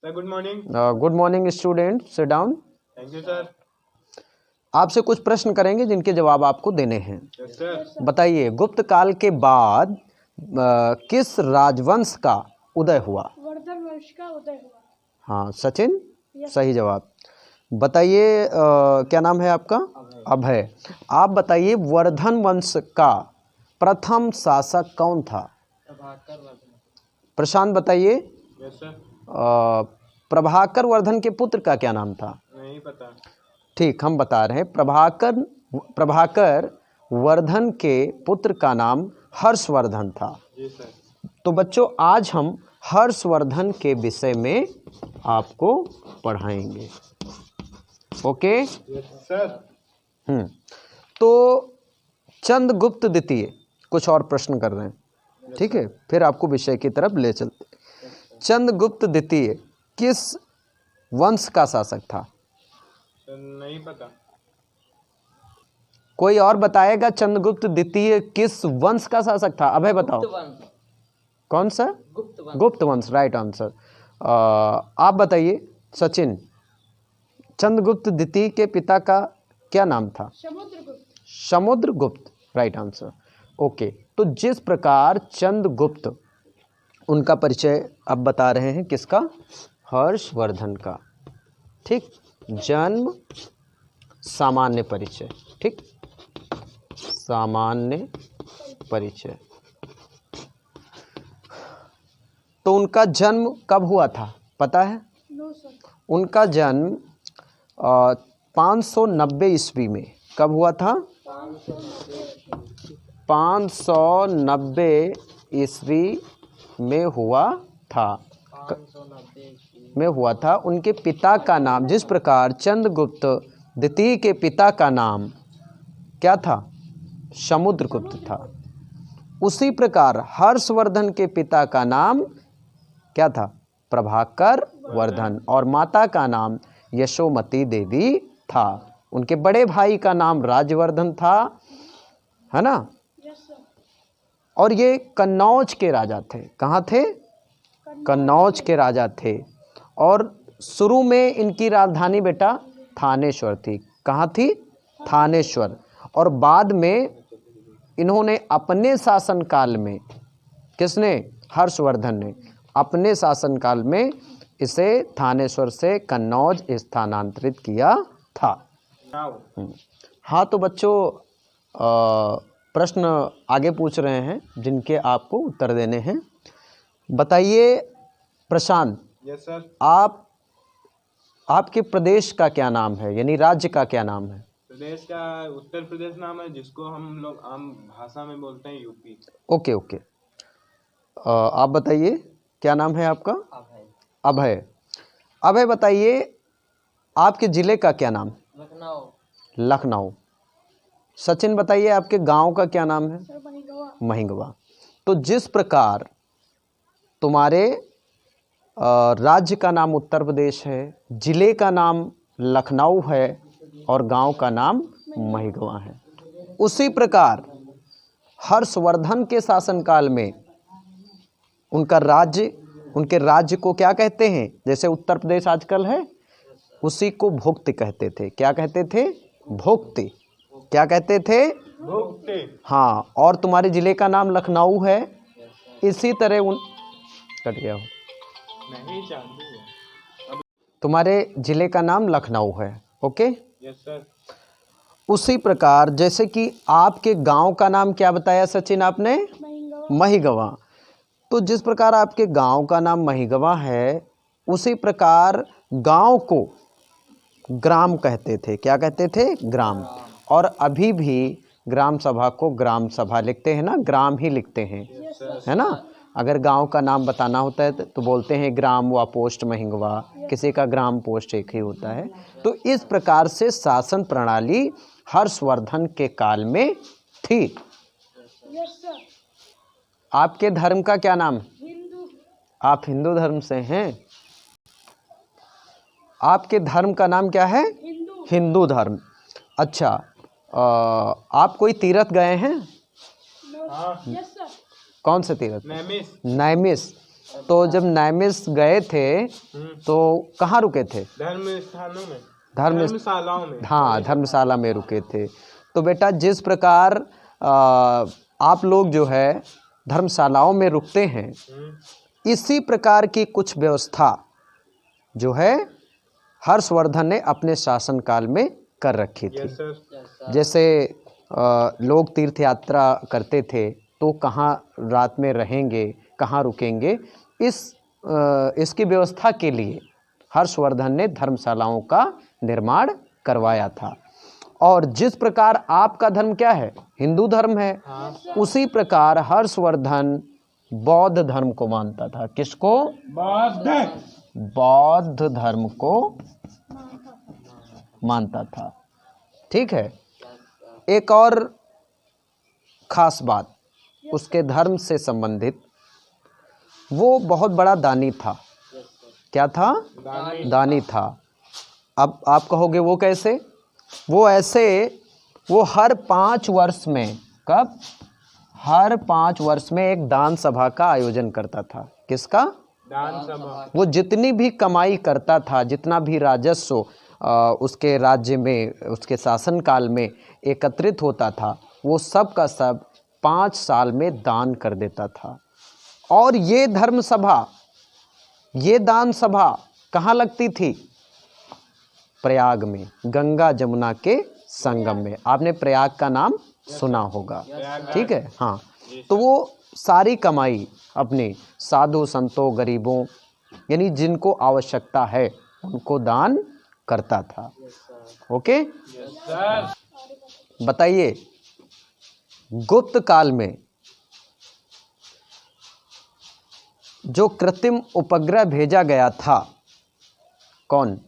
Sir good morning. Good morning student, sit down. Thank you sir. आपसे कुछ प्रश्न करेंगे जिनके जवाब आपको देने हैं। Yes sir. बताइए, गुप्त काल के बाद किस राजवंश का उदय हुआ? वर्धन वंश का उदय हुआ। हाँ सचिन, सही जवाब। बताइए क्या नाम है आपका? अभय। आप बताइए वर्धन वंश का प्रथम शासक कौन था? प्रशांत बताइए। Yes sir. प्रभाकर वर्धन के पुत्र का क्या नाम था? नहीं पता। ठीक, हम बता रहे हैं। प्रभाकर वर्धन के पुत्र का नाम हर्षवर्धन था। जी सर। तो बच्चों, आज हम हर्षवर्धन के विषय में आपको पढ़ाएंगे। ओके। Yes sir. तो चंद्रगुप्त द्वितीय, कुछ और प्रश्न कर रहे हैं, ठीक है, फिर आपको विषय की तरफ ले चलते। चंद्रगुप्त द्वितीय किस वंश का शासक था? सर नहीं पता। कोई और बताएगा? चंद्रगुप्त द्वितीय किस वंश का शासक था? अभय बताओ। कौन सा? गुप्त वंश, राइट आंसर। आप बताइए सचिन, चंद्रगुप्त द्वितीय के पिता का क्या नाम था? Samudragupta. Samudragupta, right answer. Okay, तो जिस प्रकार चंद्रगुप्त, उनका परिचय अब बता रहे हैं किसका? हर्षवर्धन का। ठीक, जन्म, सामान्य परिचय। ठीक, सामान्य परिचय। तो उनका जन्म कब हुआ था पता है? No sir. उनका जन्म 590 ईस्वी में। कब हुआ था? 590 ईस्वी में हुआ था। उनके पिता का नाम, जिस प्रकार चंद्रगुप्त द्वितीय के पिता का नाम क्या था? समुद्रगुप्त था, उसी प्रकार हर्षवर्धन के पिता का नाम क्या था? प्रभाकर वर्धन। और माता का नाम यशोमती देवी था। उनके बड़े भाई का नाम राजवर्धन था, है ना? Yes sir. और ये कन्नौज के राजा थे। कहाँ थे? कन्नौज के राजा थे। और शुरू में इनकी राजधानी बेटा थानेश्वर थी। कहाँ थी? थानेश्वर। और बाद में इन्होंने अपने शासनकाल में, किसने? हर्षवर्धन ने अपने शासनकाल में इसे थानेश्वर से कन्नौज स्थानांतरित किया था। हाँ, तो बच्चों प्रश्न आगे पूछ रहे हैं जिनके आपको उत्तर देने हैं। बताइए प्रशांत। Yes sir. आपके प्रदेश का क्या नाम है, यानी राज्य का क्या नाम है? प्रदेश का उत्तर प्रदेश नाम है, जिसको हम लोग आम भाषा में बोलते हैं यूपी। Okay okay. आप बताइए क्या नाम है आपका? अभय। अभय बताइए, आपके जिले का क्या नाम? लखनऊ। सचिन बताइए, आपके गांव का क्या नाम है? सर महिगवा। महिगवा। तो जिस प्रकार तुम्हारे राज्य का नाम उत्तर प्रदेश है, जिले का नाम लखनऊ है और गांव का नाम महिगवा है, उसी प्रकार हर्षवर्धन के शासनकाल में उनके राज्य को क्या कहते हैं? जैसे उत्तर प्रदेश आजकल है, उसी को भुक्ति कहते थे। क्या कहते थे? भुक्ति। क्या कहते थे? भुक्ति। हाँ, और तुम्हारे जिले का नाम लखनऊ है, इसी तरह कट गया हो, नहीं जानते। तुम्हारे जिले का नाम लखनऊ है। ओके। Yes sir. उसी प्रकार जैसे कि आपके गांव का नाम क्या बताया सचिन आपने? महिगवा। महिगवा। तो जिस प्रकार आपके गांव का नाम महिगवा है, उसी प्रकार गांव को ग्राम कहते थे। क्या कहते थे? ग्राम। और अभी भी ग्राम सभा को ग्राम सभा लिखते हैं ना, ग्राम ही लिखते हैं, है ना? अगर गांव का नाम बताना होता है तो बोलते हैं ग्राम व पोस्ट महिगवा, किसी का ग्राम पोस्ट एक ही होता है। तो इस प्रकार से शासन प्रणाली हर्षवर्धन के काल में थी। Yes sir. आपके धर्म का क्या नाम? हिंदू। आप हिंदू धर्म से हैं? आपके धर्म का नाम क्या है? हिंदू। हिंदू धर्म। अच्छा, आप कोई तीर्थ गए हैं? Yes sir. कौन से तीर्थ? नैमिष। नैमिष। तो जब नैमिष गए थे तो कहाँ रुके थे? धर्म स्थानों में, धर्म धर्मशालाओं में। हाँ, धर्मशाला में रुके थे। तो बेटा जिस प्रकार आप लोग जो है धर्मशालाओं में रुकते हैं, इसी प्रकार की कुछ व्यवस्था जो है हर्षवर्धन ने अपने शासनकाल में कर रखी थी। Yes sir. जैसे लोग तीर्थ यात्रा करते थे तो कहाँ रात में रहेंगे, कहाँ रुकेंगे, इसकी व्यवस्था के लिए हर्षवर्धन ने धर्मशालाओं का निर्माण करवाया था। और जिस प्रकार आपका धर्म क्या है, हिंदू धर्म है, उसी प्रकार हर्षवर्धन बौद्ध धर्म को मानता था। किसको? बौद्ध धर्म को मानता था। ठीक है। एक और खास बात उसके धर्म से संबंधित, वो बहुत बड़ा दानी था। क्या था? दानी था। अब आप कहोगे वो कैसे? वो ऐसे, वो हर 5 वर्ष में, कब? हर 5 वर्ष में एक दान सभा का आयोजन करता था। किसका? दान सभा। वो जितनी भी कमाई करता था, जितना भी राजस्व उसके राज्य में, उसके शासनकाल में एकत्रित होता था, वो सब का सब 5 साल में दान कर देता था। और ये धर्म सभा, ये दान सभा कहाँ लगती थी? प्रयाग में, गंगा जमुना के संगम में। आपने प्रयाग का नाम सुना होगा। ठीक है। हाँ, तो वो सारी कमाई अपने साधु संतों, गरीबों, यानी जिनको आवश्यकता है उनको दान करता था। ओके। बताइए, गुप्त काल में जो कृत्रिम उपग्रह भेजा गया था, कौन?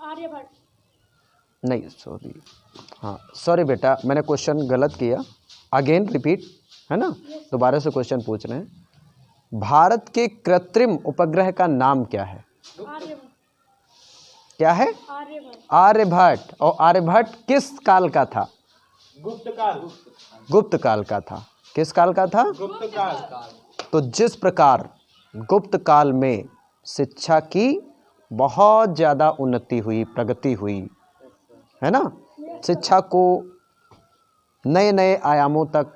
आर्यभट्ट। नहीं, सॉरी, हाँ सॉरी बेटा, मैंने क्वेश्चन गलत किया। अगेन रिपीट, है ना, दोबारा से क्वेश्चन पूछ रहे हैं। भारत के कृत्रिम उपग्रह का नाम क्या है? आर्यभट्ट। क्या है? आर्यभट्ट। आर्यभट्ट। और आर्यभट्ट किस काल का था? गुप्त काल। गुप्त काल का था। किस काल का था? गुप्त काल। तो जिस प्रकार गुप्त काल में शिक्षा की बहुत ज़्यादा उन्नति हुई, प्रगति हुई, है ना, शिक्षा को नए नए आयामों तक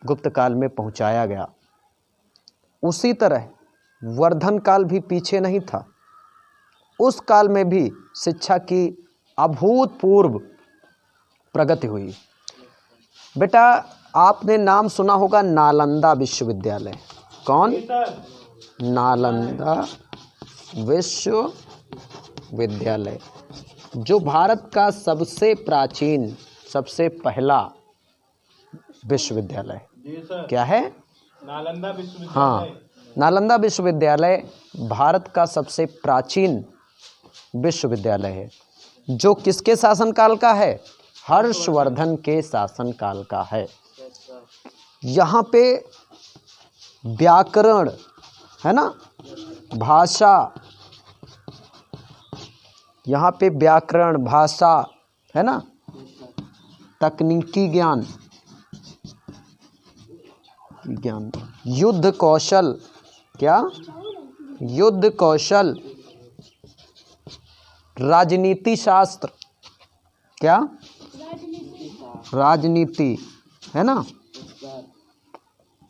गुप्त काल में पहुंचाया गया, उसी तरह वर्धन काल भी पीछे नहीं था। उस काल में भी शिक्षा की अभूतपूर्व प्रगति हुई। बेटा आपने नाम सुना होगा नालंदा विश्वविद्यालय। कौन? नालंदा विश्वविद्यालय, जो भारत का सबसे प्राचीन, सबसे पहला विश्वविद्यालय। क्या है? नालंदा विश्वविद्यालय। हाँ, नालंदा विश्वविद्यालय भारत का सबसे प्राचीन विश्वविद्यालय है, जो किसके शासनकाल का है? हर्षवर्धन के शासनकाल का है। यहाँ पे व्याकरण, है ना, भाषा, यहाँ पे व्याकरण, भाषा, है ना, तकनीकी ज्ञान, युद्ध कौशल, क्या? युद्ध कौशल, राजनीति शास्त्र, क्या? राजनीति, है ना,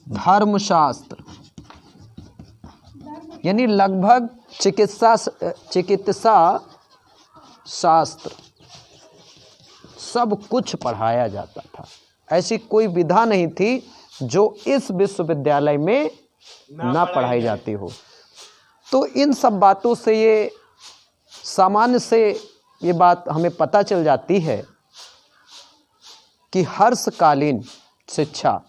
धर्मशास्त्र, यानी लगभग चिकित्सा शास्त्र, सब कुछ पढ़ाया जाता था। ऐसी कोई विधा नहीं थी जो इस विश्वविद्यालय में ना पढ़ाई जाती हो। तो इन सब बातों से ये सामान्य से ये बात हमें पता चल जाती है कि हर्षकालीन शिक्षा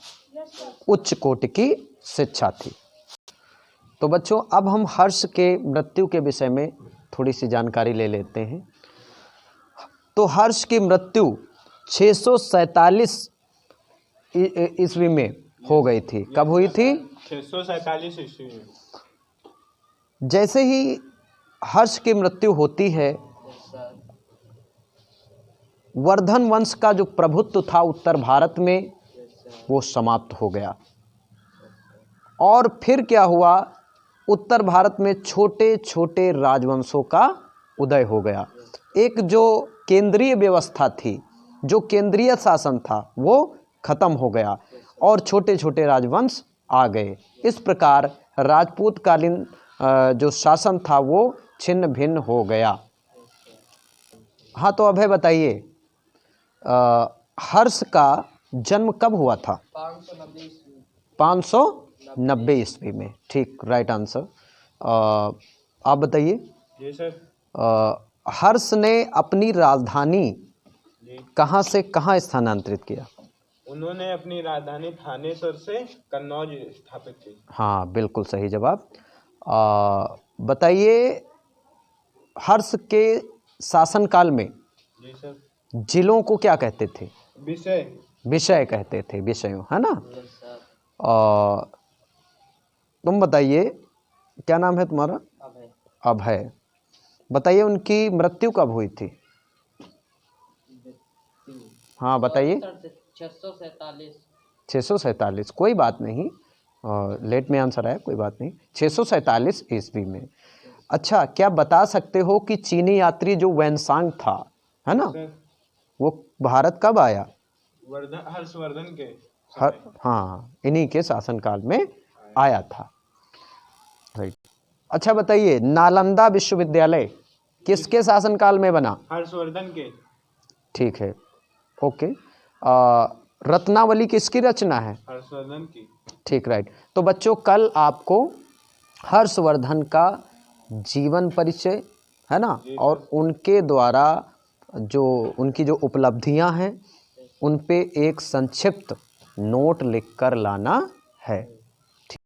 उच्च कोटि की शिक्षा थी। तो बच्चों अब हम हर्ष के मृत्यु के विषय में थोड़ी सी जानकारी ले लेते हैं। तो हर्ष की मृत्यु 647 ईस्वी में हो गई थी। कब हुई थी? 647 ईस्वी में। जैसे ही हर्ष की मृत्यु होती है, वर्धन वंश का जो प्रभुत्व था उत्तर भारत में, वो समाप्त हो गया। और फिर क्या हुआ, उत्तर भारत में छोटे छोटे राजवंशों का उदय हो गया। एक जो केंद्रीय व्यवस्था थी, जो केंद्रीय शासन था, वो खत्म हो गया और छोटे छोटे राजवंश आ गए। इस प्रकार राजपूत कालीन जो शासन था वो छिन्न भिन्न हो गया। हाँ, तो अभय बताइए, हर्ष का जन्म कब हुआ था? 590 ईस्वी में। ठीक, राइट आंसर। आप बताइए। जी सर। हर्ष ने अपनी राजधानी जी। कहाँ से कहाँ स्थानांतरित किया? उन्होंने अपनी राजधानी थानेश्वर से कन्नौज स्थापित की। हाँ, बिल्कुल सही जवाब। बताइए, हर्ष के शासनकाल में जी सर। जिलों को क्या कहते थे? विषय। विषय कहते थे, विषयों, है ना। तुम बताइए, क्या नाम है तुम्हारा? अभय। अभय। बताइए, उनकी मृत्यु कब हुई थी? हाँ बताइए। 647। 647, कोई बात नहीं, लेट में आंसर आया, कोई बात नहीं। 647 ईस्वी में। अच्छा, क्या बता सकते हो कि चीनी यात्री जो वैनसांग था, है ना, सर, वो भारत कब आया? हर्षवर्धन के हाँ, इन्हीं के शासनकाल में आया था। राइट। अच्छा बताइए, नालंदा विश्वविद्यालय किसके शासनकाल में बना? हर्षवर्धन के। ठीक है, ओके। रत्नावली किसकी रचना है? हर्षवर्धन की। ठीक, राइट। तो बच्चों, कल आपको हर्षवर्धन का जीवन परिचय, है ना, और उनके द्वारा जो उनकी जो उपलब्धियां हैं उन पे एक संक्षिप्त नोट लिख कर लाना है।